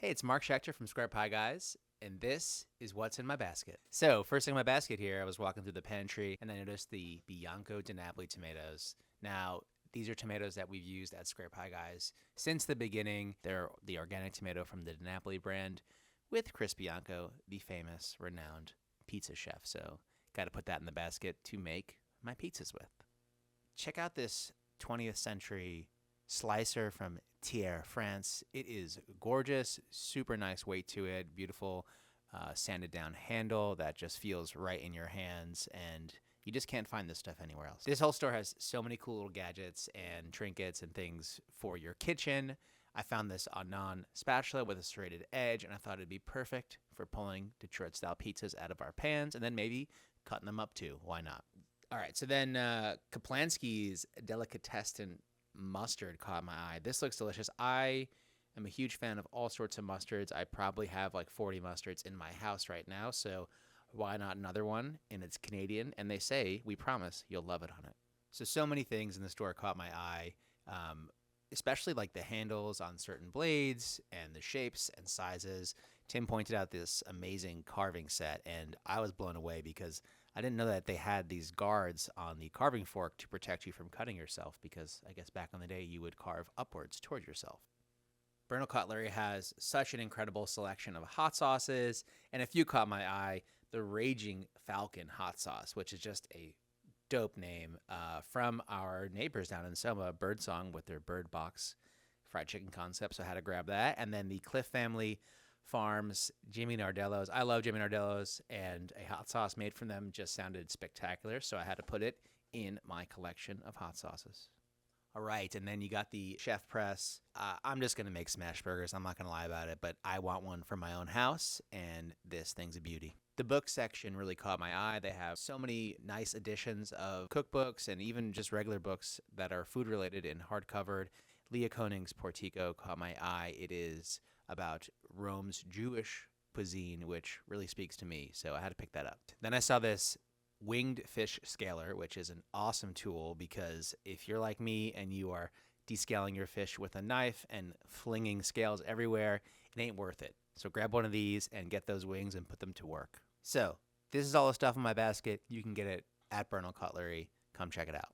Hey, it's Marc Schechter from Square Pie Guys, and this is what's in my basket. So, first thing in my basket here, I was walking through the pantry and I noticed the Bianco di Napoli tomatoes. Now, these are tomatoes that we've used at Square Pie Guys since the beginning. They're the organic tomato from the Di Napoli brand with Chris Bianco, the famous, renowned pizza chef. So, got to put that in the basket to make my pizzas with. Check out this 20th century slicer from Thiers, France. It is gorgeous, super nice weight to it, beautiful sanded down handle that just feels right in your hands, and you just can't find this stuff anywhere else. This whole store has so many cool little gadgets and trinkets and things for your kitchen. I found this Anon spatula with a serrated edge, and I thought it'd be perfect for pulling Detroit-style pizzas out of our pans and then maybe cutting them up too. Why not? All right, so then Kaplansky's Delicatessen mustard caught my eye. This looks delicious. I am a huge fan of all sorts of mustards. I probably have like 40 mustards in my house right now, so why not another one? And it's Canadian, and they say, we promise you'll love it on it. So many things in the store caught my eye, especially like the handles on certain blades and the shapes and sizes. Tim pointed out this amazing carving set, and I was blown away because I didn't know that they had these guards on the carving fork to protect you from cutting yourself, because I guess back in the day you would carve upwards toward yourself. Bernal Cutlery has such an incredible selection of hot sauces, and a few caught my eye. The Raging Falcon hot sauce, which is just a dope name, from our neighbors down in Soma, Birdsong, with their bird box fried chicken concept, so I had to grab that. And then the Cliff Family Farms Jimmy Nardello's. I love Jimmy Nardello's, and a hot sauce made from them just sounded spectacular, so I had to put it in my collection of hot sauces. All right, and then you got the chef press. I'm just going to make smash burgers. I'm not going to lie about it, but I want one for my own house, and this thing's a beauty. The book section really caught my eye. They have so many nice editions of cookbooks and even just regular books that are food related and hardcovered. Leah Koenig's Portico caught my eye. It is about Rome's Jewish cuisine, which really speaks to me, so I had to pick that up. Then I saw this winged fish scaler, which is an awesome tool because if you're like me and you are descaling your fish with a knife and flinging scales everywhere, it ain't worth it. So grab one of these and get those wings and put them to work. So this is all the stuff in my basket. You can get it at Bernal Cutlery. Come check it out.